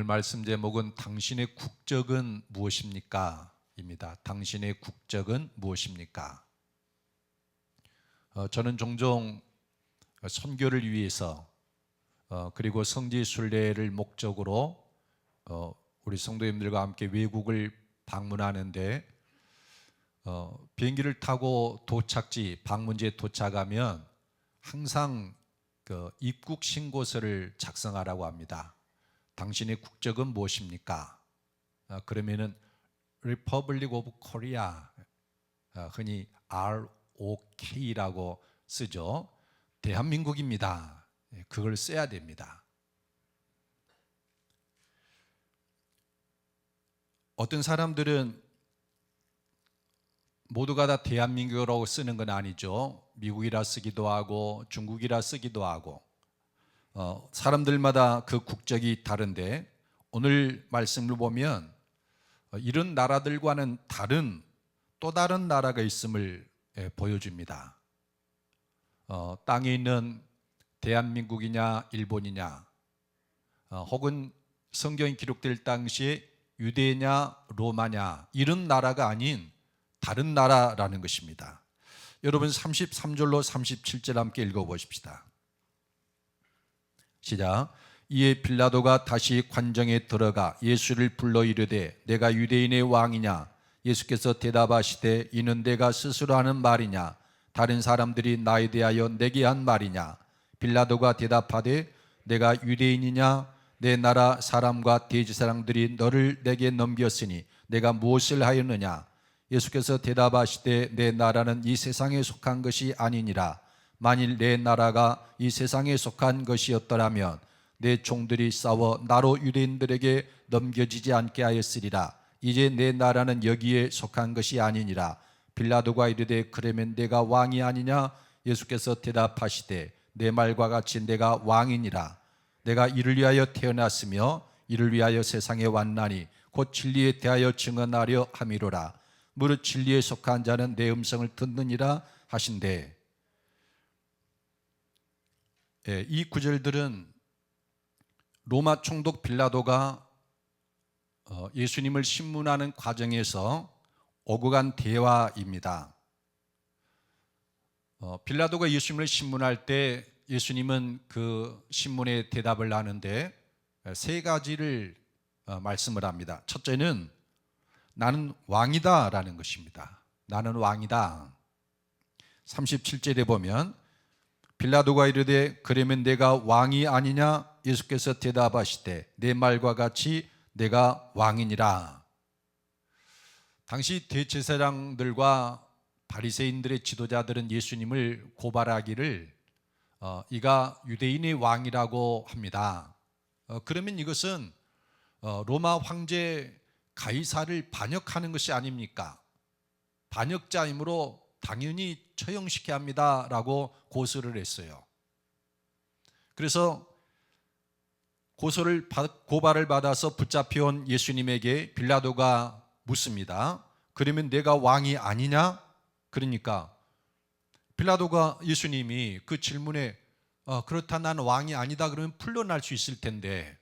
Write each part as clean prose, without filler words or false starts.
말씀 제목은 당신의 국적은 무엇입니까? 입니다. 당신의 국적은 무엇입니까? 저는 종종 선교를 위해서 그리고 성지 순례를 목적으로 우리 성도님들과 함께 외국을 방문하는데 비행기를 타고 도착지 방문지에 도착하면 항상 그 입국 신고서를 작성하라고 합니다. 당신의 국적은 무엇입니까? 그러면은 Republic of Korea, 흔히 ROK라고 쓰죠. 대한민국입니다. 그걸 써야 됩니다. 어떤 사람들은 모두가 다 대한민국이라고 쓰는 건 아니죠. 미국이라 쓰기도 하고 중국이라 쓰기도 하고 사람들마다 그 국적이 다른데 오늘 말씀을 보면 이런 나라들과는 다른 또 다른 나라가 있음을 보여줍니다. 땅에 있는 대한민국이냐 일본이냐 혹은 성경이 기록될 당시에 유대냐 로마냐 이런 나라가 아닌 다른 나라라는 것입니다. 여러분 33절로 37절 함께 읽어보십시다. 시작. 이에 빌라도가 다시 관정에 들어가 예수를 불러 이르되 내가 유대인의 왕이냐? 예수께서 대답하시되 이는 내가 스스로 하는 말이냐? 다른 사람들이 나에 대하여 내게 한 말이냐? 빌라도가 대답하되 내가 유대인이냐? 내 나라 사람과 대제사장들이 너를 내게 넘겼으니 내가 무엇을 하였느냐? 예수께서 대답하시되 내 나라는 이 세상에 속한 것이 아니니라. 만일 내 나라가 이 세상에 속한 것이었더라면 내 종들이 싸워 나로 유대인들에게 넘겨지지 않게 하였으리라. 이제 내 나라는 여기에 속한 것이 아니니라. 빌라도가 이르되 그러면 내가 왕이 아니냐? 예수께서 대답하시되 내 말과 같이 내가 왕이니라. 내가 이를 위하여 태어났으며 이를 위하여 세상에 왔나니 곧 진리에 대하여 증언하려 함이로라. 무릇 진리에 속한 자는 내 음성을 듣느니라 하신대. 이 구절들은 로마 총독 빌라도가 예수님을 신문하는 과정에서 오고 간 대화입니다. 빌라도가 예수님을 신문할 때 예수님은 그 신문에 대답을 하는데 세 가지를 말씀을 합니다. 첫째는 나는 왕이다 라는 것입니다. 나는 왕이다. 37절에 보면 빌라도가 이르되 그러면 내가 왕이 아니냐? 예수께서 대답하시되 내 말과 같이 내가 왕이니라. 당시 대제사장들과 바리새인들의 지도자들은 예수님을 고발하기를 이가 유대인의 왕이라고 합니다. 그러면 이것은 로마 황제 가이사를 반역하는 것이 아닙니까? 반역자이므로 당연히 처형시켜야 합니다라고 고소를 했어요. 그래서 고발을 받아서 붙잡혀온 예수님에게 빌라도가 묻습니다. 그러면 내가 왕이 아니냐? 그러니까 빌라도가 예수님이 그 질문에 그렇다 나는 왕이 아니다 그러면 풀려날 수 있을 텐데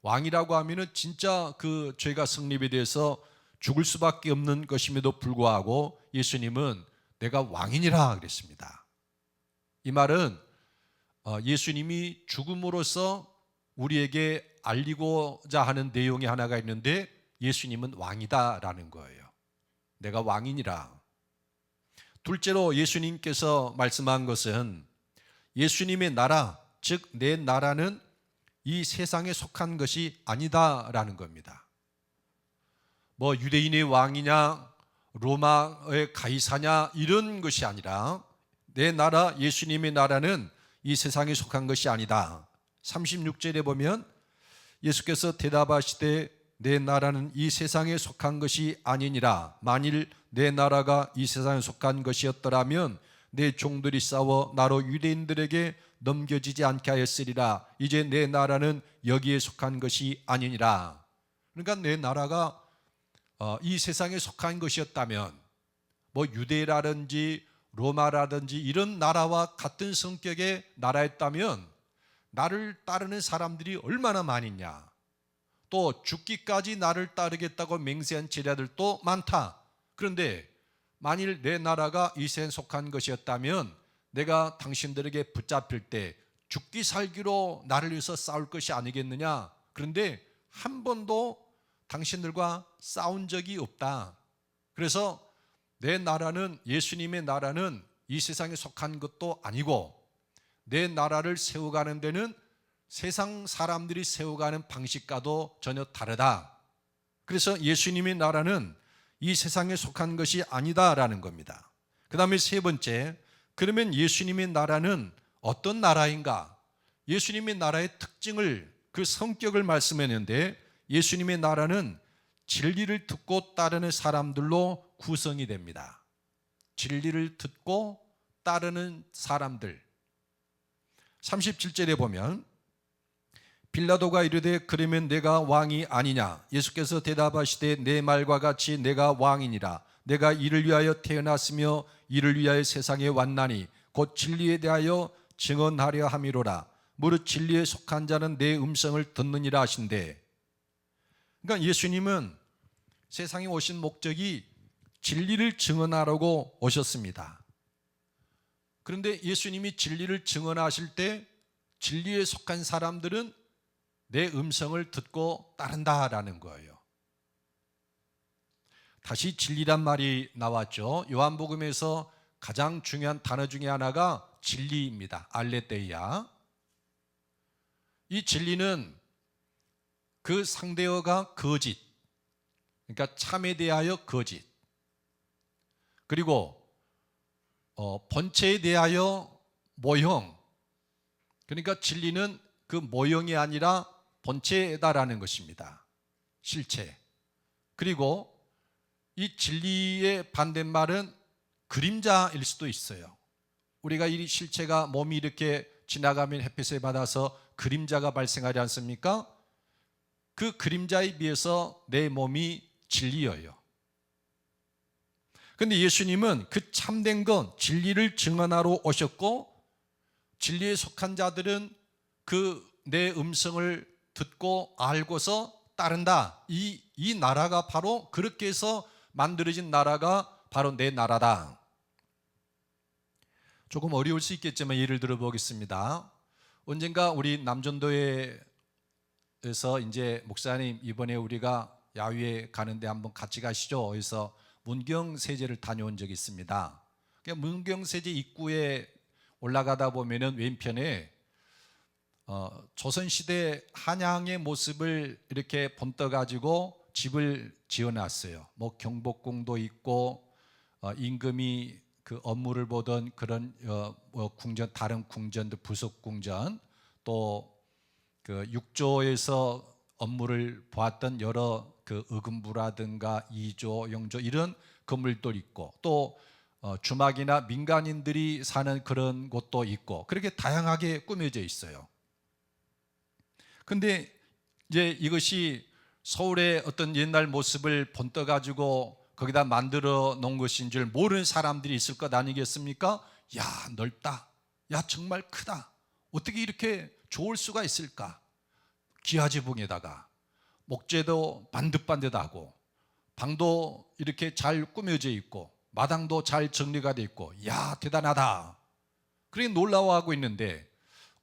왕이라고 하면은 진짜 그 죄가 성립에 대해서 죽을 수밖에 없는 것임에도 불구하고 예수님은 내가 왕이니라 그랬습니다. 이 말은 예수님이 죽음으로써 우리에게 알리고자 하는 내용이 하나가 있는데 예수님은 왕이다라는 거예요. 내가 왕이니라. 둘째로 예수님께서 말씀한 것은 예수님의 나라, 즉 내 나라는 이 세상에 속한 것이 아니다라는 겁니다. 뭐 유대인의 왕이냐 로마의 가이사냐 이런 것이 아니라 내 나라 예수님의 나라는 이 세상에 속한 것이 아니다. 36절에 보면 예수께서 대답하시되 내 나라는 이 세상에 속한 것이 아니니라. 만일 내 나라가 이 세상에 속한 것이었더라면 내 종들이 싸워 나로 유대인들에게 넘겨지지 않게 하였으리라. 이제 내 나라는 여기에 속한 것이 아니니라. 그러니까 내 나라가 이 세상에 속한 것이었다면 뭐 유대라든지 로마라든지 이런 나라와 같은 성격의 나라였다면 나를 따르는 사람들이 얼마나 많으냐. 또 죽기까지 나를 따르겠다고 맹세한 제자들도 많다. 그런데 만일 내 나라가 이 세상에 속한 것이었다면 내가 당신들에게 붙잡힐 때 죽기 살기로 나를 위해서 싸울 것이 아니겠느냐. 그런데 한 번도 당신들과 싸운 적이 없다. 그래서 내 나라는, 예수님의 나라는 이 세상에 속한 것도 아니고 내 나라를 세워가는 데는 세상 사람들이 세워가는 방식과도 전혀 다르다. 그래서 예수님의 나라는 이 세상에 속한 것이 아니다라는 겁니다. 그 다음에 세 번째, 그러면 예수님의 나라는 어떤 나라인가? 예수님의 나라의 특징을, 그 성격을 말씀했는데, 예수님의 나라는 진리를 듣고 따르는 사람들로 구성이 됩니다. 진리를 듣고 따르는 사람들. 37절에 보면 빌라도가 이르되 그러면 내가 왕이 아니냐? 예수께서 대답하시되 내 말과 같이 내가 왕이니라. 내가 이를 위하여 태어났으며 이를 위하여 세상에 왔나니 곧 진리에 대하여 증언하려 함이로라. 무릇 진리에 속한 자는 내 음성을 듣느니라 하신대. 그러니까 예수님은 세상에 오신 목적이 진리를 증언하라고 오셨습니다. 그런데 예수님이 진리를 증언하실 때 진리에 속한 사람들은 내 음성을 듣고 따른다라는 거예요. 다시 진리란 말이 나왔죠. 요한복음에서 가장 중요한 단어 중에 하나가 진리입니다. 알레테이아. 이 진리는 그 상대어가 거짓, 그러니까 참에 대하여 거짓, 그리고 본체에 대하여 모형, 그러니까 진리는 그 모형이 아니라 본체다라는 것입니다. 실체. 그리고 이 진리의 반대말은 그림자일 수도 있어요. 우리가 이 실체가 몸이 이렇게 지나가면 햇빛을 받아서 그림자가 발생하지 않습니까? 그 그림자에 비해서 내 몸이 진리예요. 그런데 예수님은 그 참된 건 진리를 증언하러 오셨고, 진리에 속한 자들은 그 내 음성을 듣고 알고서 따른다. 이 나라가 바로 그렇게 해서 만들어진 나라가 바로 내 나라다. 조금 어려울 수 있겠지만 예를 들어 보겠습니다. 언젠가 우리 남전도에서 이제 목사님 이번에 우리가 야외에 가는데 한번 같이 가시죠. 그래서 문경세제를 다녀온 적이 있습니다. 문경세제 입구에 올라가다 보면은 왼편에 조선시대 한양의 모습을 이렇게 본떠가지고 집을 지어놨어요. 뭐 경복궁도 있고 임금이 그 업무를 보던 그런 궁전, 다른 궁전도 부속궁전, 또 그 육조에서 업무를 보았던 여러 그 의금부라든가 이조, 영조 이런 건물도 있고, 또 주막이나 민간인들이 사는 그런 곳도 있고, 그렇게 다양하게 꾸며져 있어요. 근데 이제 이것이 서울의 어떤 옛날 모습을 본떠 가지고 거기다 만들어 놓은 것인 줄 모르는 사람들이 있을 것 아니겠습니까? 야, 넓다. 야, 정말 크다. 어떻게 이렇게 좋을 수가 있을까? 기와지붕에다가 목재도 반듯반듯하고 방도 이렇게 잘 꾸며져 있고 마당도 잘 정리가 돼 있고, 야, 대단하다. 그렇게 놀라워하고 있는데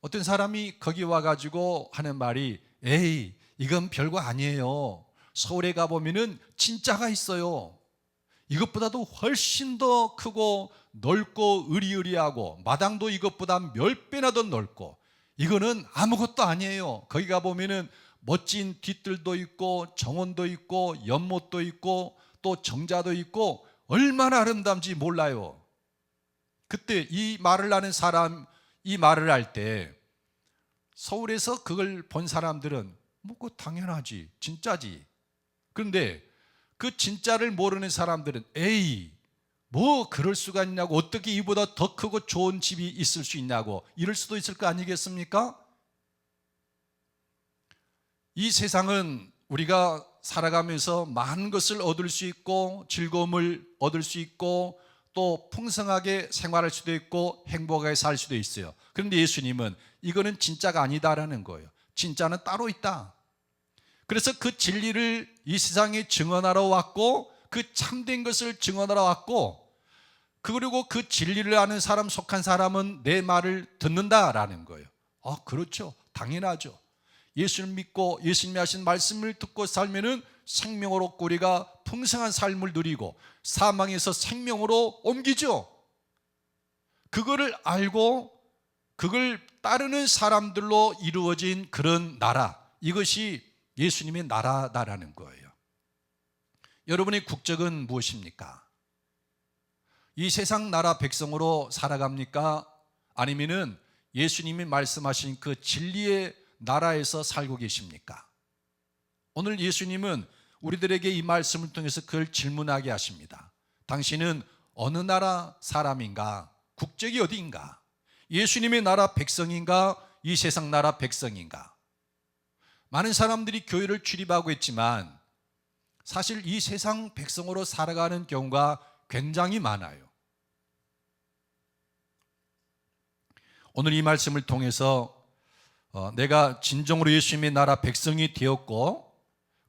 어떤 사람이 거기 와가지고 하는 말이, 에이, 이건 별거 아니에요. 서울에 가보면은 진짜가 있어요. 이것보다도 훨씬 더 크고 넓고 으리으리하고 마당도 이것보다 몇 배나 더 넓고, 이거는 아무것도 아니에요. 거기 가보면은 멋진 뒷뜰도 있고 정원도 있고 연못도 있고 또 정자도 있고 얼마나 아름다운지 몰라요. 그때 이 말을 하는 사람, 이 말을 할 때 서울에서 그걸 본 사람들은 뭐 그거 당연하지, 진짜지. 그런데 그 진짜를 모르는 사람들은 에이, 뭐 그럴 수가 있냐고, 어떻게 이보다 더 크고 좋은 집이 있을 수 있냐고 이럴 수도 있을 거 아니겠습니까? 이 세상은 우리가 살아가면서 많은 것을 얻을 수 있고 즐거움을 얻을 수 있고 또 풍성하게 생활할 수도 있고 행복하게 살 수도 있어요. 그런데 예수님은 이거는 진짜가 아니다라는 거예요. 진짜는 따로 있다. 그래서 그 진리를 이 세상에 증언하러 왔고 그 참된 것을 증언하러 왔고, 그리고 그 진리를 아는 사람, 속한 사람은 내 말을 듣는다라는 거예요. 그렇죠. 당연하죠. 예수를 믿고 예수님이 하신 말씀을 듣고 살면은 생명으로 얻고 우리가 풍성한 삶을 누리고 사망에서 생명으로 옮기죠. 그거를 알고 그걸 따르는 사람들로 이루어진 그런 나라, 이것이 예수님의 나라다라는 거예요. 여러분의 국적은 무엇입니까? 이 세상 나라 백성으로 살아갑니까? 아니면은 예수님이 말씀하신 그 진리의 나라에서 살고 계십니까? 오늘 예수님은 우리들에게 이 말씀을 통해서 그걸 질문하게 하십니다. 당신은 어느 나라 사람인가? 국적이 어디인가? 예수님의 나라 백성인가? 이 세상 나라 백성인가? 많은 사람들이 교회를 출입하고 있지만 사실 이 세상 백성으로 살아가는 경우가 굉장히 많아요. 오늘 이 말씀을 통해서 내가 진정으로 예수님의 나라 백성이 되었고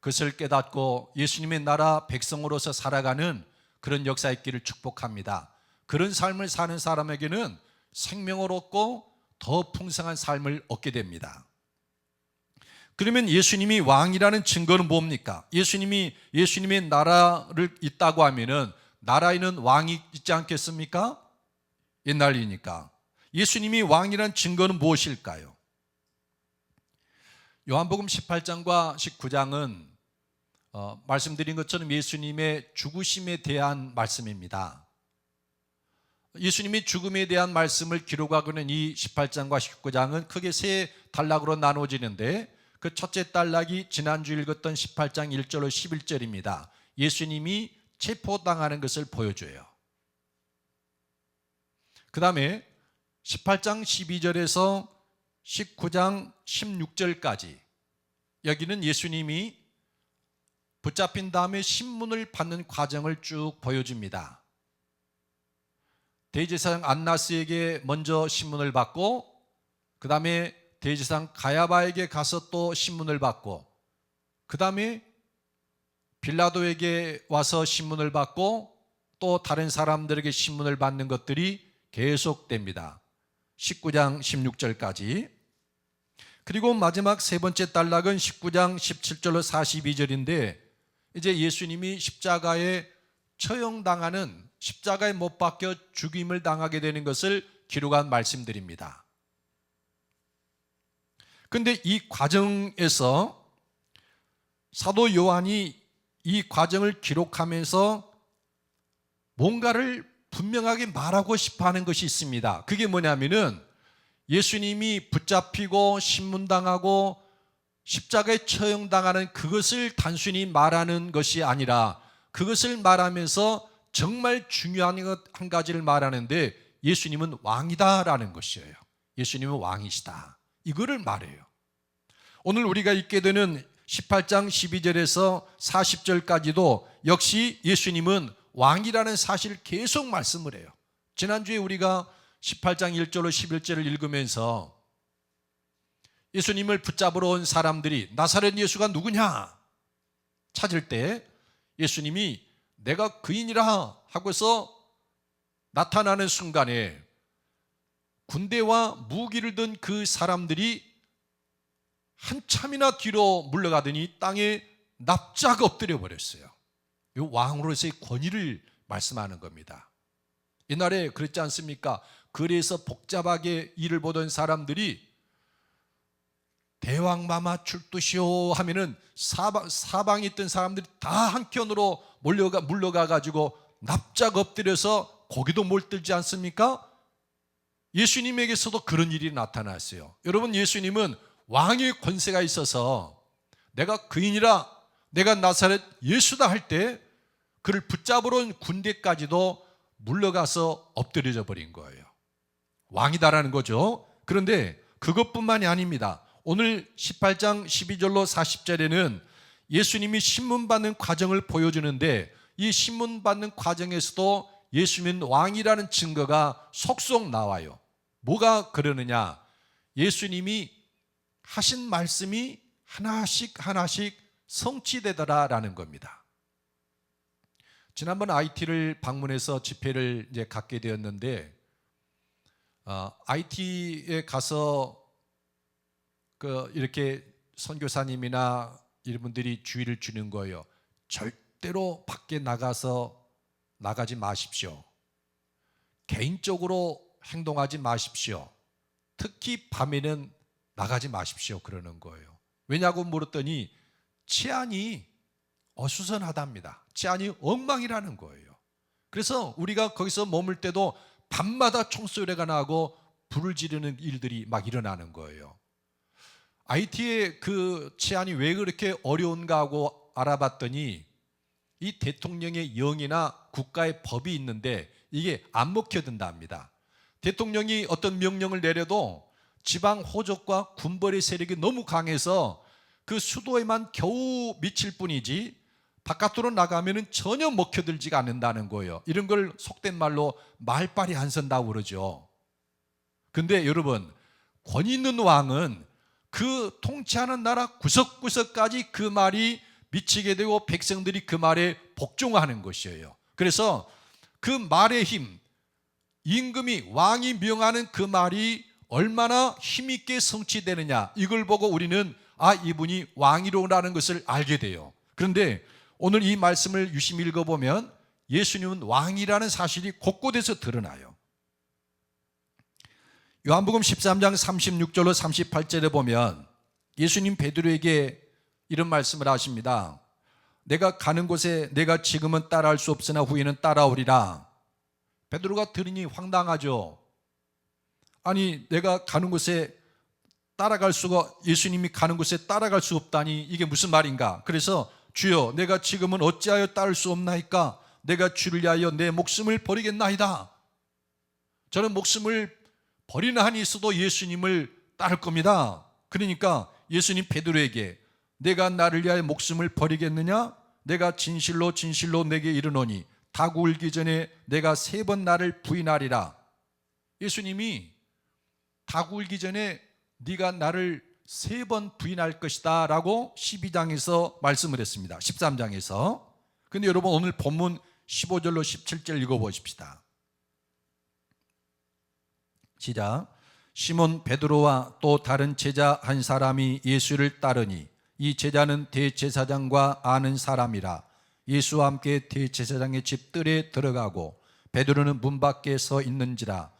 그것을 깨닫고 예수님의 나라 백성으로서 살아가는 그런 역사 있기를 축복합니다. 그런 삶을 사는 사람에게는 생명을 얻고 더 풍성한 삶을 얻게 됩니다. 그러면 예수님이 왕이라는 증거는 뭡니까? 예수님의 나라를 있다고 하면은 나라에는 왕이 있지 않겠습니까? 옛날이니까. 예수님이 왕이라는 증거는 무엇일까요? 요한복음 18장과 19장은 말씀드린 것처럼 예수님의 죽으심에 대한 말씀입니다. 예수님이 죽음에 대한 말씀을 기록하고 있는 이 18장과 19장은 크게 세 단락으로 나눠지는데 그 첫째 단락이 지난주 읽었던 18장 1절로 11절입니다. 예수님이 체포당하는 것을 보여줘요. 그 다음에 18장 12절에서 19장 16절까지 여기는 예수님이 붙잡힌 다음에 신문을 받는 과정을 쭉 보여줍니다. 대제사장 안나스에게 먼저 신문을 받고 그 다음에 대제사장 가야바에게 가서 또 신문을 받고 그 다음에 빌라도에게 와서 신문을 받고 또 다른 사람들에게 신문을 받는 것들이 계속됩니다. 19장 16절까지. 그리고 마지막 세 번째 단락은 19장 17절로 42절인데 이제 예수님이 십자가에 처형당하는, 십자가에 못 박혀 죽임을 당하게 되는 것을 기록한 말씀들입니다. 그런데 이 과정에서 사도 요한이 이 과정을 기록하면서 뭔가를 분명하게 말하고 싶어 하는 것이 있습니다. 그게 뭐냐면은 예수님이 붙잡히고 신문당하고 십자가에 처형당하는 그것을 단순히 말하는 것이 아니라 그것을 말하면서 정말 중요한 것 한 가지를 말하는데 예수님은 왕이다라는 것이에요. 예수님은 왕이시다. 이거를 말해요. 오늘 우리가 읽게 되는 18장 12절에서 40절까지도 역시 예수님은 왕이라는 사실을 계속 말씀을 해요. 지난주에 우리가 18장 1절로 11절을 읽으면서 예수님을 붙잡으러 온 사람들이 나사렛 예수가 누구냐 찾을 때 예수님이 내가 그인이라 하고서 나타나는 순간에 군대와 무기를 든 그 사람들이 한참이나 뒤로 물러가더니 땅에 납작 엎드려 버렸어요. 이 왕으로서의 권위를 말씀하는 겁니다. 옛날에 그랬지 않습니까? 거리에서 복잡하게 일을 보던 사람들이 대왕마마 출두시오 하면은 사방에 있던 사람들이 다 한켠으로 물러가 가지고 납작 엎드려서 고기도 몰들지 않습니까? 예수님에게서도 그런 일이 나타났어요. 여러분, 예수님은 왕의 권세가 있어서 내가 그인이라, 내가 나사렛 예수다 할 때 그를 붙잡으러 온 군대까지도 물러가서 엎드려져 버린 거예요. 왕이다라는 거죠. 그런데 그것뿐만이 아닙니다. 오늘 18장 12절로 40절에는 예수님이 신문받는 과정을 보여주는데 이 신문받는 과정에서도 예수님은 왕이라는 증거가 속속 나와요. 뭐가 그러느냐? 예수님이 하신 말씀이 하나씩 성취되더라라는 겁니다. 지난번 IT를 방문해서 집회를 이제 갖게 되었는데, IT에 가서 이렇게 선교사님이나 이런 분들이 주의를 주는 거예요. 절대로 밖에 나가지 마십시오. 개인적으로 행동하지 마십시오. 특히 밤에는 나가지 마십시오. 그러는 거예요. 왜냐고 물었더니 치안이 어수선하답니다. 치안이 엉망이라는 거예요. 그래서 우리가 거기서 머물 때도 밤마다 총소리가 나고 불을 지르는 일들이 막 일어나는 거예요. IT의 그 치안이 왜 그렇게 어려운가 하고 알아봤더니 이 대통령의 영이나 국가의 법이 있는데 이게 안 먹혀든답니다. 대통령이 어떤 명령을 내려도 지방 호적과 군벌의 세력이 너무 강해서 그 수도에만 겨우 미칠 뿐이지 바깥으로 나가면 전혀 먹혀들지가 않는다는 거예요. 이런 걸 속된 말로 말빨이 안 선다고 그러죠. 근데 여러분, 권위 있는 왕은 그 통치하는 나라 구석구석까지 그 말이 미치게 되고 백성들이 그 말에 복종하는 것이에요. 그래서 그 말의 힘, 임금이 왕이 명하는 그 말이 얼마나 힘있게 성취되느냐, 이걸 보고 우리는 이분이 왕이로라는 것을 알게 돼요. 그런데 오늘 이 말씀을 유심히 읽어보면 예수님은 왕이라는 사실이 곳곳에서 드러나요. 요한복음 13장 36절로 38절에 보면 예수님 베드로에게 이런 말씀을 하십니다. 내가 가는 곳에 내가 지금은 따라할 수 없으나 후에는 따라오리라. 베드로가 들으니 황당하죠. 아니, 내가 가는 곳에 예수님이 가는 곳에 따라갈 수 없다니 이게 무슨 말인가? 그래서 주여, 내가 지금은 어찌하여 따를 수 없나이까? 내가 주를 위하여 내 목숨을 버리겠나이다. 저는 목숨을 버리는 한이 있어도 예수님을 따를 겁니다. 그러니까 예수님 베드로에게 내가 나를 위하여 목숨을 버리겠느냐? 내가 진실로 진실로 내게 이르노니 닭 울기 전에 내가 3번 나를 부인하리라. 예수님이 닭 울기 전에 네가 나를 3번 부인할 것이다 라고 12장에서 말씀을 했습니다. 13장에서. 근데 여러분, 오늘 본문 15절로 17절 읽어보십시다. 시작. 시몬 베드로와 또 다른 제자 한 사람이 예수를 따르니 이 제자는 대제사장과 아는 사람이라. 예수와 함께 대제사장의 집 뜰에 들어가고 베드로는 문 밖에 서 있는지라.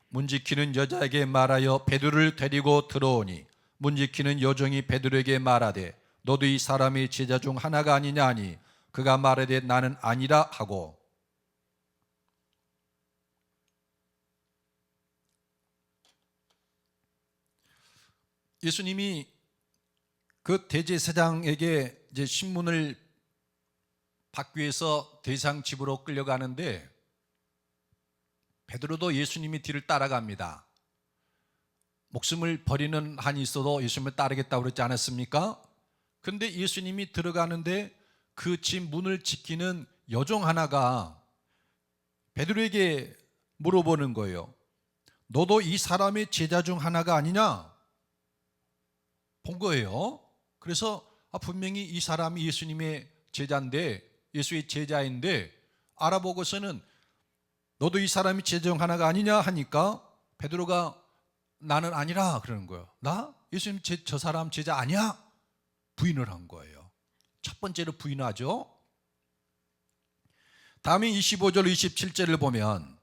문 지키는 여자에게 말하여 베드로를 데리고 들어오니 문 지키는 여종이 베드로에게 말하되 너도 이 사람의 제자 중 하나가 아니냐 하니 그가 말하되 나는 아니라 하고. 예수님이 그 대제사장에게 이제 신문을 받기 위해서 대제사장 집으로 끌려가는데 베드로도 예수님이 뒤를 따라갑니다. 목숨을 버리는 한이 있어도 예수님을 따르겠다고 그러지 않았습니까? 그런데 예수님이 들어가는데 그 집 문을 지키는 여종 하나가 베드로에게 물어보는 거예요. 너도 이 사람의 제자 중 하나가 아니냐? 본 거예요. 그래서 분명히 이 사람이 예수님의 제자인데, 예수의 제자인데 알아보고서는 너도 이 사람이 제자 중 하나가 아니냐 하니까 베드로가 나는 아니라 그러는 거예요. 나? 예수님 저 사람 제자 아니야? 부인을 한 거예요. 첫 번째로 부인하죠. 다음에 25절 27절을 보면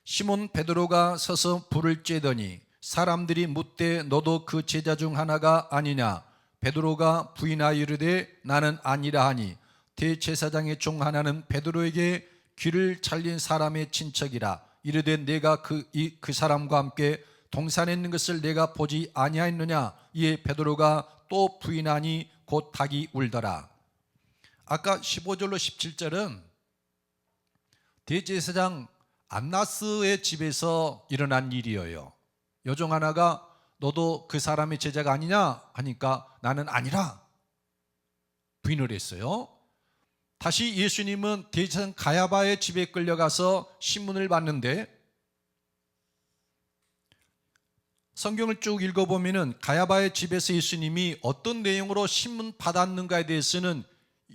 시몬 베드로가 서서 불을 쬐더니 사람들이 묻되 너도 그 제자 중 하나가 아니냐? 베드로가 부인하여 이르되 나는 아니라 하니 대제사장의 종 하나는 베드로에게 귀를 잘린 사람의 친척이라. 이르되 내가 그 사람과 함께 동산에 있는 것을 내가 보지 아니하였느냐? 이에 베드로가 또 부인하니 곧 닭이 울더라. 아까 15절로 17절은 대제사장 안나스의 집에서 일어난 일이에요. 여종 하나가 너도 그 사람의 제자가 아니냐 하니까 나는 아니라 부인을 했어요. 다시 예수님은 대제사장 가야바의 집에 끌려가서 신문을 받는데 성경을 쭉 읽어보면은 가야바의 집에서 예수님이 어떤 내용으로 신문 받았는가에 대해서는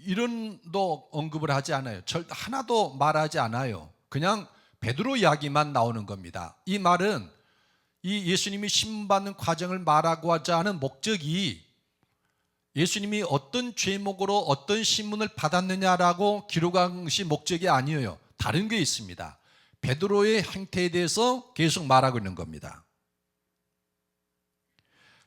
이런도 언급을 하지 않아요. 하나도 말하지 않아요. 그냥 베드로 이야기만 나오는 겁니다. 이 말은 이 예수님이 신문 받는 과정을 말하고자 하는 목적이 예수님이 어떤 제목으로 어떤 신문을 받았느냐라고 기록한 것이 목적이 아니에요. 다른 게 있습니다. 베드로의 행태에 대해서 계속 말하고 있는 겁니다.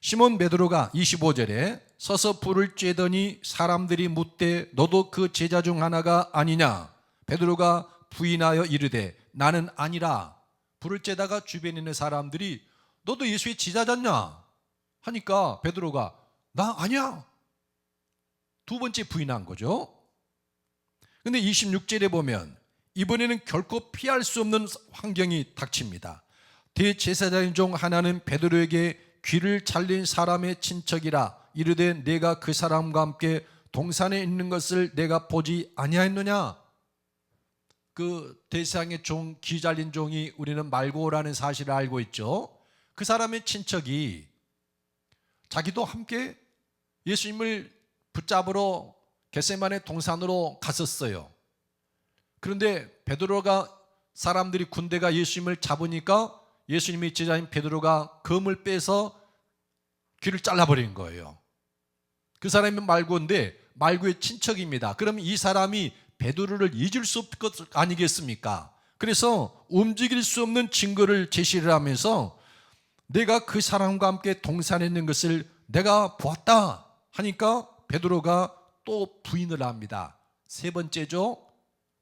시몬 베드로가 25절에 서서 불을 쬐더니 사람들이 묻되 너도 그 제자 중 하나가 아니냐? 베드로가 부인하여 이르되 나는 아니라. 불을 쬐다가 주변에 있는 사람들이 너도 예수의 제자잖냐? 하니까 베드로가 나 아니야. 두 번째 부인한 거죠. 근데 26절에 보면 이번에는 결코 피할 수 없는 환경이 닥칩니다. 대제사장 중 하나는 베드로에게 귀를 잘린 사람의 친척이라 이르되 내가 그 사람과 함께 동산에 있는 것을 내가 보지 아니하였느냐? 그 대세상의 종, 귀 잘린 종이 우리는 말고라는 사실을 알고 있죠. 그 사람의 친척이 자기도 함께 예수님을 붙잡으러 겟세마네 동산으로 갔었어요. 그런데 베드로가 사람들이 군대가 예수님을 잡으니까 예수님의 제자인 베드로가 검을 빼서 귀를 잘라버린 거예요. 그 사람이 말고인데 말고의 친척입니다. 그럼 이 사람이 베드로를 잊을 수 없을 것 아니겠습니까? 그래서 움직일 수 없는 증거를 제시를 하면서 내가 그 사람과 함께 동산에 있는 것을 내가 보았다 하니까 베드로가 또 부인을 합니다. 세 번째죠.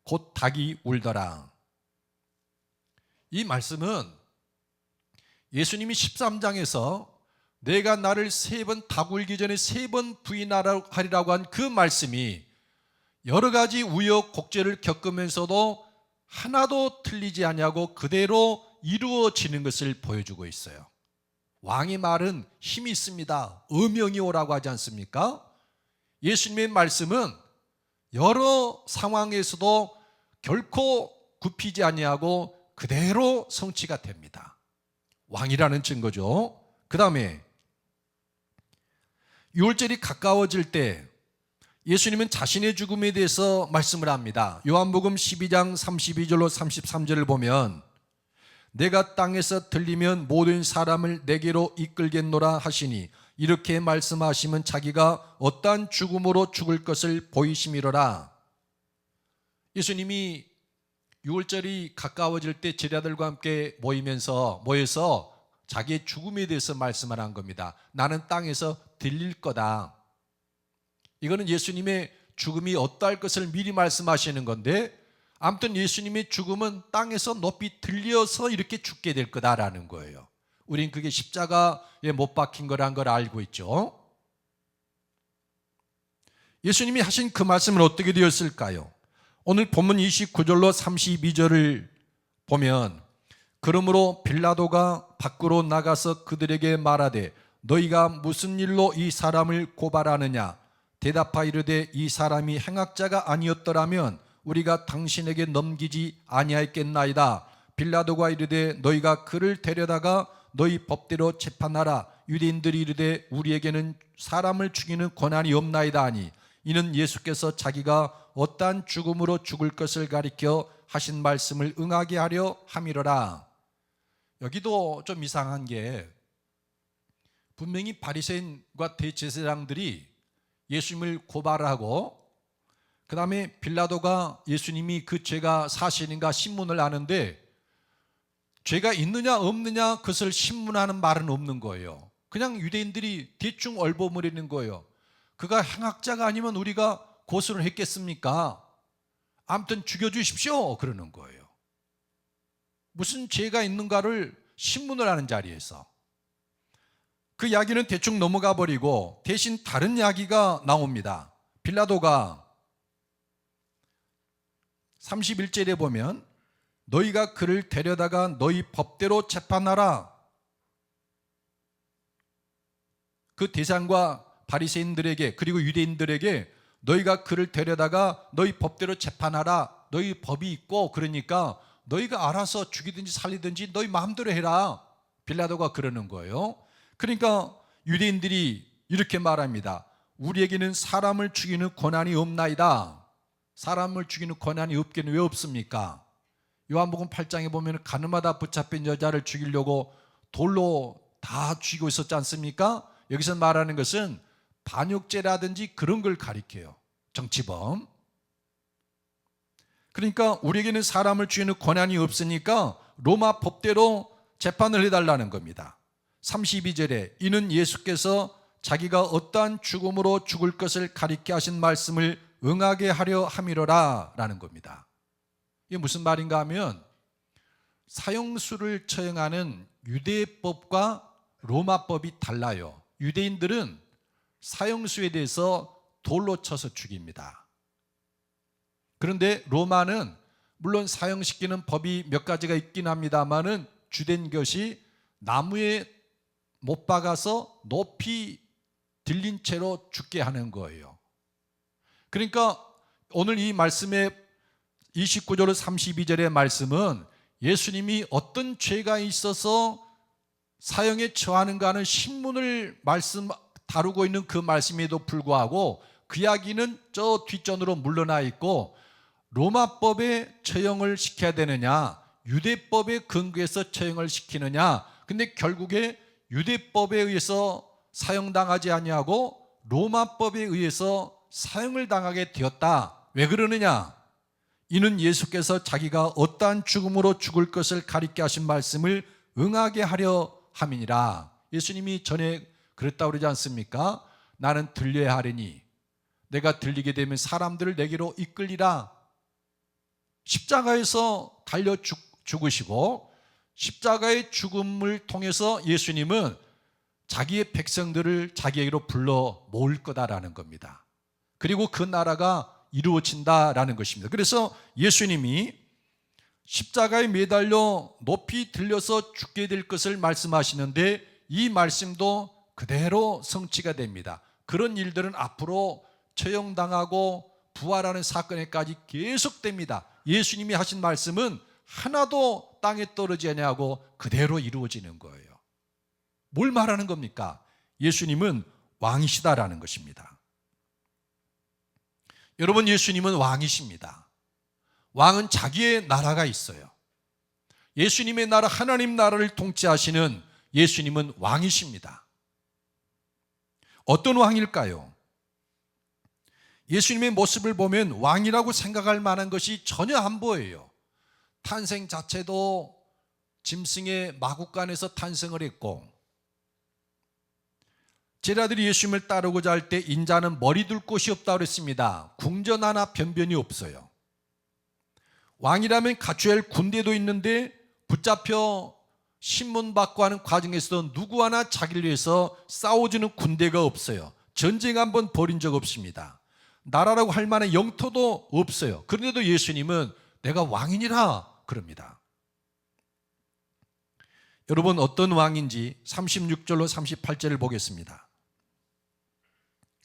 곧 닭이 울더라. 이 말씀은 예수님이 13장에서 내가 나를 세 번 닭 울기 전에 세 번 부인하리라고 한 그 말씀이 여러 가지 우여곡절을 겪으면서도 하나도 틀리지 아니하고 그대로 이루어지는 것을 보여주고 있어요. 왕의 말은 힘이 있습니다. 어명이 오라고 하지 않습니까? 예수님의 말씀은 여러 상황에서도 결코 굽히지 아니하고 그대로 성취가 됩니다. 왕이라는 증거죠. 그 다음에 6월절이 가까워질 때 예수님은 자신의 죽음에 대해서 말씀을 합니다. 요한복음 12장 32절로 33절을 보면 내가 땅에서 들리면 모든 사람을 내게로 이끌겠노라 하시니 이렇게 말씀하시면 자기가 어떠한 죽음으로 죽을 것을 보이심이로라. 예수님이 6월절이 가까워질 때 제자들과 함께 모여서 자기의 죽음에 대해서 말씀을 한 겁니다. 나는 땅에서 들릴 거다. 이거는 예수님의 죽음이 어떠할 것을 미리 말씀하시는 건데 아무튼 예수님의 죽음은 땅에서 높이 들려서 이렇게 죽게 될 거다라는 거예요. 우린 그게 십자가에 못 박힌 거란 걸 알고 있죠. 예수님이 하신 그 말씀은 어떻게 되었을까요? 오늘 본문 29절로 32절을 보면 그러므로 빌라도가 밖으로 나가서 그들에게 말하되 너희가 무슨 일로 이 사람을 고발하느냐? 대답하여 이르되 이 사람이 행악자가 아니었더라면 우리가 당신에게 넘기지 아니하였겠나이다. 빌라도가 이르되 너희가 그를 데려다가 너희 법대로 재판하라. 유대인들이 이르되 우리에게는 사람을 죽이는 권한이 없나이다 하니 이는 예수께서 자기가 어떠한 죽음으로 죽을 것을 가리켜 하신 말씀을 응하게 하려 함이로라. 여기도 좀 이상한 게 분명히 바리새인과 대제사장들이 예수님을 고발하고 그 다음에 빌라도가 예수님이 그 죄가 사실인가 신문을 하는데 죄가 있느냐 없느냐 그것을 신문하는 말은 없는 거예요. 그냥 유대인들이 대충 얼버무리는 거예요. 그가 행악자가 아니면 우리가 고소를 했겠습니까? 아무튼 죽여주십시오 그러는 거예요. 무슨 죄가 있는가를 신문을 하는 자리에서 그 이야기는 대충 넘어가 버리고 대신 다른 이야기가 나옵니다. 빌라도가 31절에 보면 너희가 그를 데려다가 너희 법대로 재판하라. 그 대상과 바리새인들에게 그리고 유대인들에게 너희가 그를 데려다가 너희 법대로 재판하라. 너희 법이 있고 그러니까 너희가 알아서 죽이든지 살리든지 너희 마음대로 해라. 빌라도가 그러는 거예요. 그러니까 유대인들이 이렇게 말합니다. 우리에게는 사람을 죽이는 권한이 없나이다. 사람을 죽이는 권한이 없기는 왜 없습니까? 요한복음 8장에 보면 가늠하다 붙잡힌 여자를 죽이려고 돌로 다 죽이고 있었지 않습니까? 여기서 말하는 것은 반역죄라든지 그런 걸 가리켜요. 정치범. 그러니까 우리에게는 사람을 죽이는 권한이 없으니까 로마 법대로 재판을 해달라는 겁니다. 32절에 이는 예수께서 자기가 어떠한 죽음으로 죽을 것을 가리켜 하신 말씀을 응하게 하려 함이로라 라는 겁니다. 이게 무슨 말인가 하면 사형수를 처형하는 유대법과 로마법이 달라요. 유대인들은 사형수에 대해서 돌로 쳐서 죽입니다. 그런데 로마는 물론 사형시키는 법이 몇 가지가 있긴 합니다만은 주된 것이 나무에 못 박아서 높이 들린 채로 죽게 하는 거예요. 그러니까 오늘 이 말씀의 29절 32절의 말씀은 예수님이 어떤 죄가 있어서 사형에 처하는가 하는 신문을 다루고 있는 그 말씀에도 불구하고 그 이야기는 저 뒷전으로 물러나 있고 로마법에 처형을 시켜야 되느냐 유대법에 근거해서 처형을 시키느냐, 근데 결국에 유대법에 의해서 사형당하지 아니하고 로마법에 의해서 사형을 당하게 되었다. 왜 그러느냐? 이는 예수께서 자기가 어떠한 죽음으로 죽을 것을 가리켜 하신 말씀을 응하게 하려 함이니라. 예수님이 전에 그랬다고 그러지 않습니까? 나는 들려야 하리니 내가 들리게 되면 사람들을 내게로 이끌리라. 십자가에서 달려 죽으시고 십자가의 죽음을 통해서 예수님은 자기의 백성들을 자기에게로 불러 모을 거다라는 겁니다. 그리고 그 나라가 이루어진다라는 것입니다. 그래서 예수님이 십자가에 매달려 높이 들려서 죽게 될 것을 말씀하시는데 이 말씀도 그대로 성취가 됩니다. 그런 일들은 앞으로 처형당하고 부활하는 사건에까지 계속됩니다. 예수님이 하신 말씀은 하나도 땅에 떨어지지 아니하고 그대로 이루어지는 거예요. 뭘 말하는 겁니까? 예수님은 왕이시다라는 것입니다. 여러분, 예수님은 왕이십니다. 왕은 자기의 나라가 있어요. 예수님의 나라, 하나님 나라를 통치하시는 예수님은 왕이십니다. 어떤 왕일까요? 예수님의 모습을 보면 왕이라고 생각할 만한 것이 전혀 안 보여요. 탄생 자체도 짐승의 마구간에서 탄생을 했고, 제자들이 예수님을 따르고자 할 때 인자는 머리 둘 곳이 없다고 그랬습니다. 궁전 하나 변변이 없어요. 왕이라면 갖춰야 할 군대도 있는데 붙잡혀 신문받고 하는 과정에서 누구 하나 자기를 위해서 싸워주는 군대가 없어요. 전쟁 한번 벌인 적 없습니다. 나라라고 할 만한 영토도 없어요. 그런데도 예수님은 내가 왕이니라 그럽니다. 여러분, 어떤 왕인지 36절로 38절을 보겠습니다.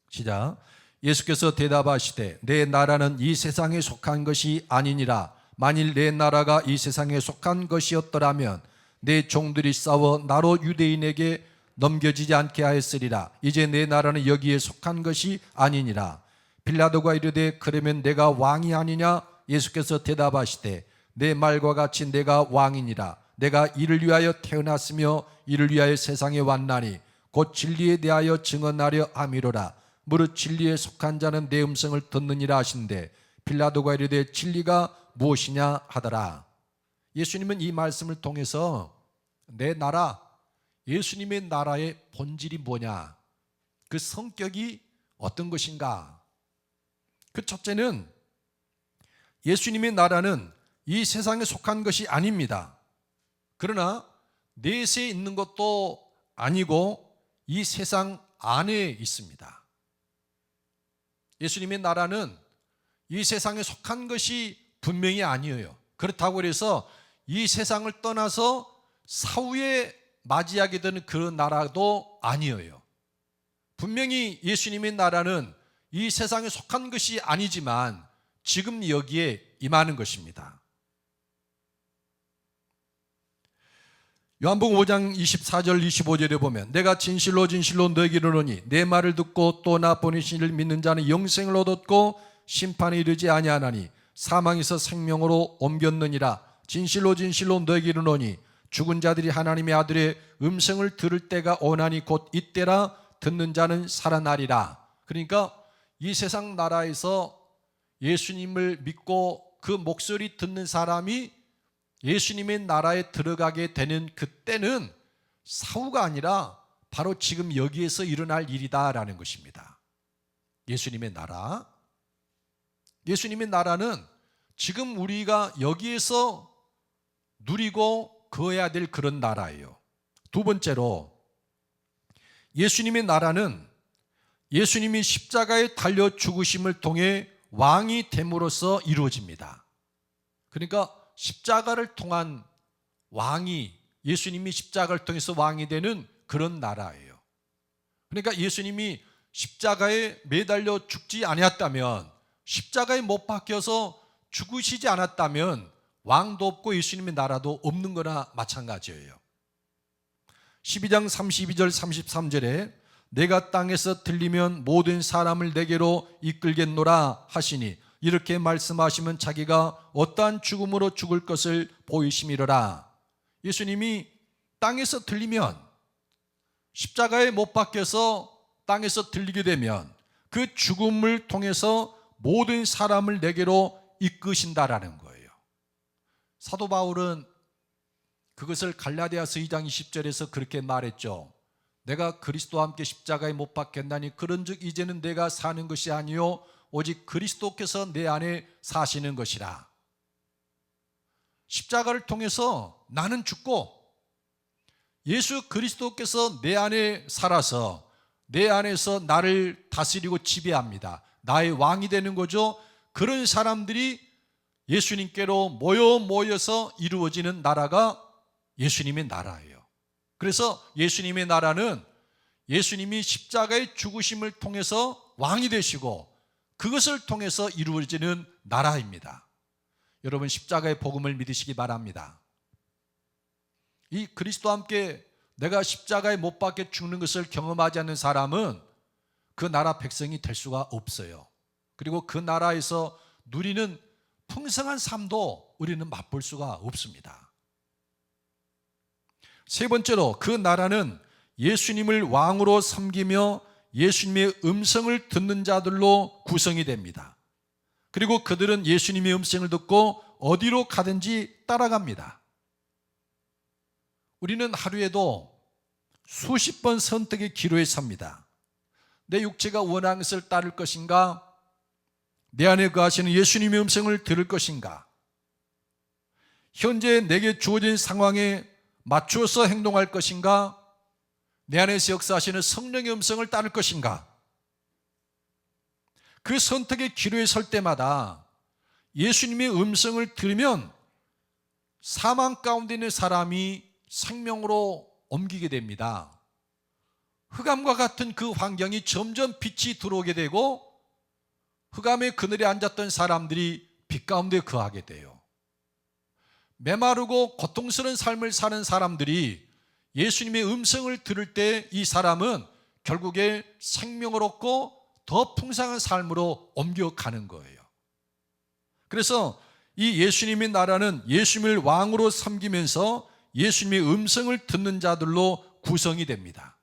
시작. 예수께서 대답하시되 내 나라는 이 세상에 속한 것이 아니니라. 만일 내 나라가 이 세상에 속한 것이었더라면 내 종들이 싸워 나로 유대인에게 넘겨지지 않게 하였으리라. 이제 내 나라는 여기에 속한 것이 아니니라. 빌라도가 이르되 그러면 내가 왕이 아니냐? 예수께서 대답하시되 내 말과 같이 내가 왕이니라. 내가 이를 위하여 태어났으며 이를 위하여 세상에 왔나니 곧 진리에 대하여 증언하려 함이로라. 무릇 진리에 속한 자는 내 음성을 듣느니라 하신대 빌라도가 이르되 진리가 무엇이냐 하더라. 예수님은 이 말씀을 통해서 내 나라, 예수님의 나라의 본질이 뭐냐, 그 성격이 어떤 것인가. 그 첫째는 예수님의 나라는 이 세상에 속한 것이 아닙니다. 그러나 내세에 있는 것도 아니고 이 세상 안에 있습니다. 예수님의 나라는 이 세상에 속한 것이 분명히 아니에요. 그렇다고 해서 이 세상을 떠나서 사후에 맞이하게 되는 그 나라도 아니에요. 분명히 예수님의 나라는 이 세상에 속한 것이 아니지만 지금 여기에 임하는 것입니다. 요한복음 5장 24절 25절에 보면 내가 진실로 진실로 너에게 이르노니 내 말을 듣고 또 나 보내신 이를 믿는 자는 영생을 얻었고 심판에 이르지 아니하나니 사망에서 생명으로 옮겼느니라. 진실로 진실로 너에게 이르노니 죽은 자들이 하나님의 아들의 음성을 들을 때가 오나니 곧 이때라. 듣는 자는 살아나리라. 그러니까 이 세상 나라에서 예수님을 믿고 그 목소리 듣는 사람이 예수님의 나라에 들어가게 되는 그때는 사후가 아니라 바로 지금 여기에서 일어날 일이다라는 것입니다. 예수님의 나라. 예수님의 나라는 지금 우리가 여기에서 누리고 거해야 될 그런 나라예요. 두 번째로 예수님의 나라는 예수님이 십자가에 달려 죽으심을 통해 왕이 됨으로써 이루어집니다. 그러니까 십자가를 통한 왕이, 예수님이 십자가를 통해서 왕이 되는 그런 나라예요. 그러니까 예수님이 십자가에 매달려 죽지 아니었다면, 십자가에 못 박혀서 죽으시지 않았다면 왕도 없고 예수님의 나라도 없는 거나 마찬가지예요. 12장 32절 33절에 내가 땅에서 들리면 모든 사람을 내게로 이끌겠노라 하시니 이렇게 말씀하시면 자기가 어떠한 죽음으로 죽을 것을 보이심이로라. 예수님이 땅에서 들리면, 십자가에 못 박혀서 땅에서 들리게 되면 그 죽음을 통해서 모든 사람을 내게로 이끄신다라는 거예요. 사도 바울은 그것을 갈라디아서 2장 20절에서 그렇게 말했죠. 내가 그리스도와 함께 십자가에 못 박혔나니 그런즉 이제는 내가 사는 것이 아니요 오직 그리스도께서 내 안에 사시는 것이라. 십자가를 통해서 나는 죽고 예수 그리스도께서 내 안에 살아서 내 안에서 나를 다스리고 지배합니다. 나의 왕이 되는 거죠. 그런 사람들이 예수님께로 모여서 이루어지는 나라가 예수님의 나라예요. 그래서 예수님의 나라는 예수님이 십자가의 죽으심을 통해서 왕이 되시고 그것을 통해서 이루어지는 나라입니다. 여러분, 십자가의 복음을 믿으시기 바랍니다. 이 그리스도와 함께 내가 십자가에 못 박혀 죽는 것을 경험하지 않는 사람은 그 나라 백성이 될 수가 없어요. 그리고 그 나라에서 누리는 풍성한 삶도 우리는 맛볼 수가 없습니다. 세 번째로 그 나라는 예수님을 왕으로 섬기며 예수님의 음성을 듣는 자들로 구성이 됩니다. 그리고 그들은 예수님의 음성을 듣고 어디로 가든지 따라갑니다. 우리는 하루에도 수십 번 선택의 기로에 섭니다. 내 육체가 원하는 것을 따를 것인가? 내 안에 거하시는 예수님의 음성을 들을 것인가? 현재 내게 주어진 상황에 맞추어서 행동할 것인가? 내 안에서 역사하시는 성령의 음성을 따를 것인가? 그 선택의 기로에 설 때마다 예수님의 음성을 들으면 사망 가운데 있는 사람이 생명으로 옮기게 됩니다. 흑암과 같은 그 환경이 점점 빛이 들어오게 되고 흑암의 그늘에 앉았던 사람들이 빛 가운데 거하게 돼요. 메마르고 고통스러운 삶을 사는 사람들이 예수님의 음성을 들을 때 이 사람은 결국에 생명을 얻고 더 풍성한 삶으로 옮겨가는 거예요. 그래서 이 예수님의 나라는 예수님을 왕으로 섬기면서 예수님의 음성을 듣는 자들로 구성이 됩니다.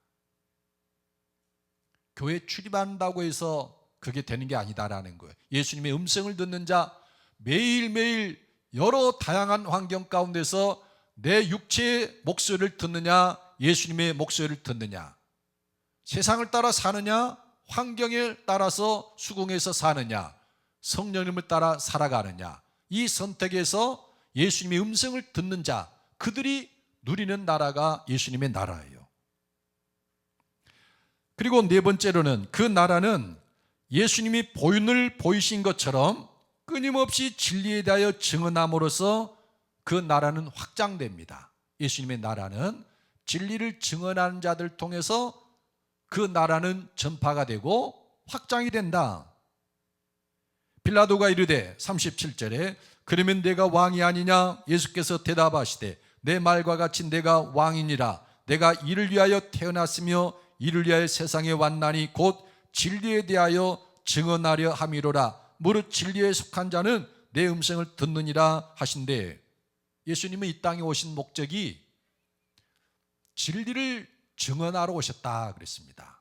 교회 출입한다고 해서 그게 되는 게 아니다라는 거예요. 예수님의 음성을 듣는 자, 매일매일 여러 다양한 환경 가운데서 내 육체의 목소리를 듣느냐, 예수님의 목소리를 듣느냐, 세상을 따라 사느냐, 환경에 따라서 수긍해서 사느냐, 성령님을 따라 살아가느냐, 이 선택에서 예수님의 음성을 듣는 자, 그들이 누리는 나라가 예수님의 나라예요. 그리고 네 번째로는 그 나라는 예수님이 보윤을 보이신 것처럼 끊임없이 진리에 대하여 증언함으로써 그 나라는 확장됩니다. 예수님의 나라는 진리를 증언하는 자들 통해서 그 나라는 전파가 되고 확장이 된다. 빌라도가 이르되 37절에 그러면 내가 왕이 아니냐? 예수께서 대답하시되 내 말과 같이 내가 왕이니라. 내가 이를 위하여 태어났으며 이를 위하여 세상에 왔나니 곧 진리에 대하여 증언하려 함이로라. 무릇 진리에 속한 자는 내 음성을 듣느니라 하신대. 예수님은 이 땅에 오신 목적이 진리를 증언하러 오셨다 그랬습니다.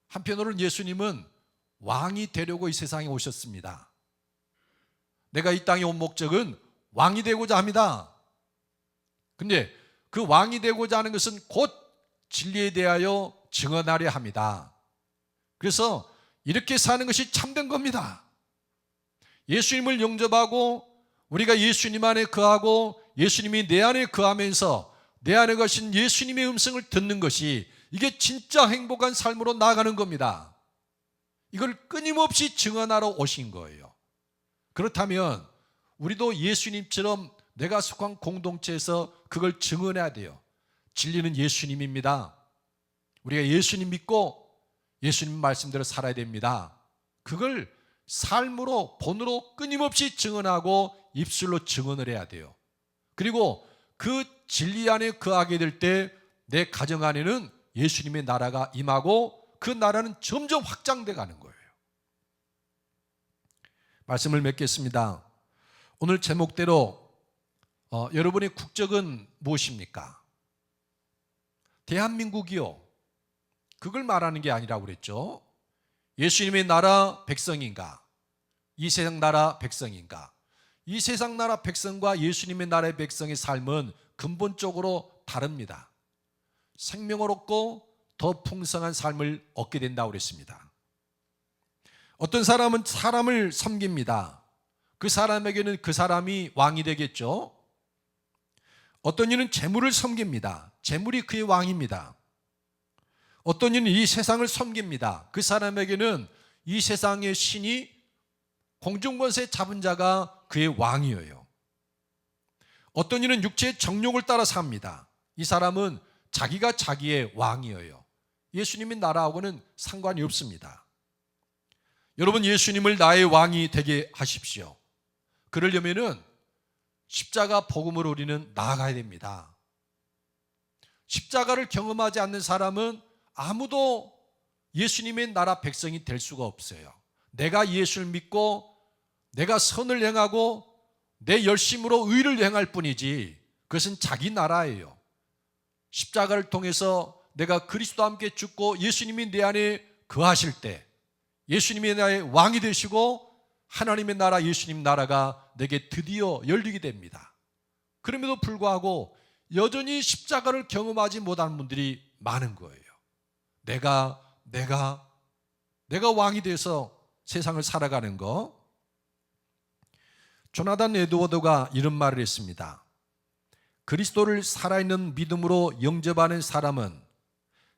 한편으로는 예수님은 왕이 되려고 이 세상에 오셨습니다. 내가 이 땅에 온 목적은 왕이 되고자 합니다. 근데 그 왕이 되고자 하는 것은 곧 진리에 대하여 증언하려 합니다. 그래서 이렇게 사는 것이 참된 겁니다. 예수님을 영접하고 우리가 예수님 안에 거하고 예수님이 내 안에 거하면서 내 안에 거신 예수님의 음성을 듣는 것이 이게 진짜 행복한 삶으로 나아가는 겁니다. 이걸 끊임없이 증언하러 오신 거예요. 그렇다면 우리도 예수님처럼 내가 속한 공동체에서 그걸 증언해야 돼요. 진리는 예수님입니다. 우리가 예수님 믿고 예수님 말씀대로 살아야 됩니다. 그걸 삶으로 본으로 끊임없이 증언하고 입술로 증언을 해야 돼요. 그리고 그 진리 안에 거하게 될 때 내 가정 안에는 예수님의 나라가 임하고 그 나라는 점점 확장돼 가는 거예요. 말씀을 맺겠습니다. 오늘 제목대로 여러분의 국적은 무엇입니까? 대한민국이요. 그걸 말하는 게 아니라고 그랬죠. 예수님의 나라 백성인가? 이 세상 나라 백성인가? 이 세상 나라 백성과 예수님의 나라의 백성의 삶은 근본적으로 다릅니다. 생명을 얻고 더 풍성한 삶을 얻게 된다고 그랬습니다. 어떤 사람은 사람을 섬깁니다. 그 사람에게는 그 사람이 왕이 되겠죠. 어떤 이는 재물을 섬깁니다. 재물이 그의 왕입니다. 어떤 이는 이 세상을 섬깁니다. 그 사람에게는 이 세상의 신이 공중권세 잡은 자가 그의 왕이에요. 어떤 이는 육체의 정욕을 따라 삽니다. 이 사람은 자기가 자기의 왕이에요. 예수님의 나라하고는 상관이 없습니다. 여러분, 예수님을 나의 왕이 되게 하십시오. 그러려면은 십자가 복음으로 우리는 나아가야 됩니다. 십자가를 경험하지 않는 사람은 아무도 예수님의 나라 백성이 될 수가 없어요. 내가 예수를 믿고 내가 선을 행하고 내 열심으로 의를 행할 뿐이지 그것은 자기 나라예요. 십자가를 통해서 내가 그리스도와 함께 죽고 예수님이 내 안에 거하실 때 예수님이 나의 왕이 되시고 하나님의 나라, 예수님 나라가 내게 드디어 열리게 됩니다. 그럼에도 불구하고 여전히 십자가를 경험하지 못하는 분들이 많은 거예요. 내가 왕이 돼서 세상을 살아가는 거. 조나단 에드워드가 이런 말을 했습니다. 그리스도를 살아있는 믿음으로 영접하는 사람은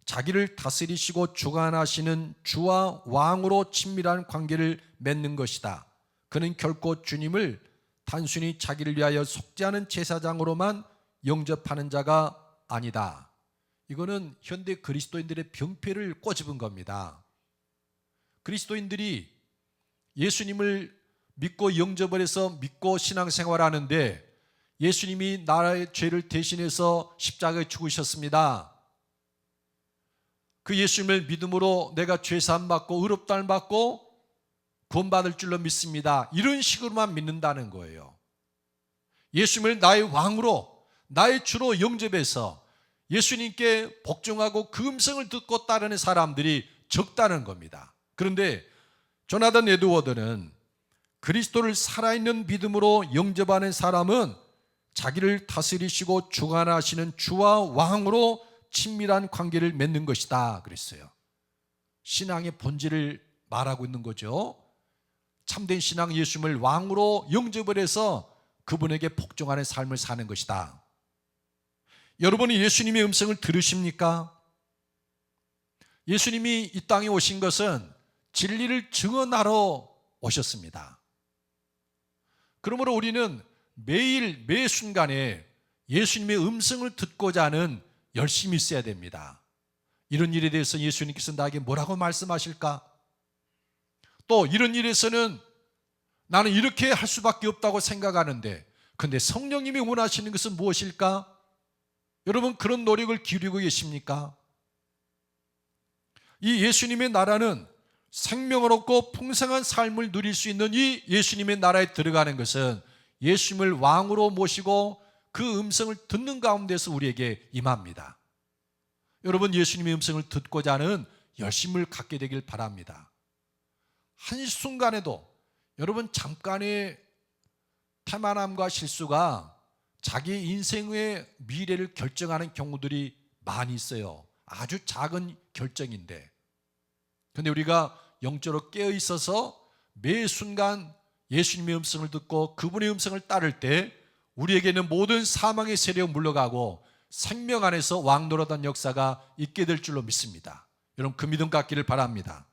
자기를 다스리시고 주관하시는 주와 왕으로 친밀한 관계를 맺는 것이다. 그는 결코 주님을 단순히 자기를 위하여 속죄하는 제사장으로만 영접하는 자가 아니다. 이거는 현대 그리스도인들의 병폐를 꼬집은 겁니다. 그리스도인들이 예수님을 믿고 영접을 해서 믿고 신앙생활하는데 예수님이 나라의 죄를 대신해서 십자가에 죽으셨습니다. 그 예수님을 믿음으로 내가 죄사함 받고 의롭다함을 받고 구원받을 줄로 믿습니다. 이런 식으로만 믿는다는 거예요. 예수님을 나의 왕으로 나의 주로 영접해서 예수님께 복종하고 그 음성을 듣고 따르는 사람들이 적다는 겁니다. 그런데 조나단 에드워드는 그리스도를 살아있는 믿음으로 영접하는 사람은 자기를 다스리시고 주관하시는 주와 왕으로 친밀한 관계를 맺는 것이다 그랬어요. 신앙의 본질을 말하고 있는 거죠. 참된 신앙 예수님을 왕으로 영접을 해서 그분에게 복종하는 삶을 사는 것이다. 여러분이 예수님의 음성을 들으십니까? 예수님이 이 땅에 오신 것은 진리를 증언하러 오셨습니다. 그러므로 우리는 매일 매 순간에 예수님의 음성을 듣고자 하는 열심히 있어야 됩니다. 이런 일에 대해서 예수님께서 나에게 뭐라고 말씀하실까? 또 이런 일에서는 나는 이렇게 할 수밖에 없다고 생각하는데 그런데 성령님이 원하시는 것은 무엇일까? 여러분, 그런 노력을 기울이고 계십니까? 이 예수님의 나라는 생명을 얻고 풍성한 삶을 누릴 수 있는 이 예수님의 나라에 들어가는 것은 예수님을 왕으로 모시고 그 음성을 듣는 가운데서 우리에게 임합니다. 여러분, 예수님의 음성을 듣고자 하는 열심을 갖게 되길 바랍니다. 한순간에도 여러분, 잠깐의 태만함과 실수가 자기 인생의 미래를 결정하는 경우들이 많이 있어요. 아주 작은 결정인데, 그런데 우리가 영적으로 깨어 있어서 매 순간 예수님의 음성을 듣고 그분의 음성을 따를 때 우리에게는 모든 사망의 세력 물러가고 생명 안에서 왕노릇한 역사가 있게 될 줄로 믿습니다. 여러분, 그 믿음 갖기를 바랍니다.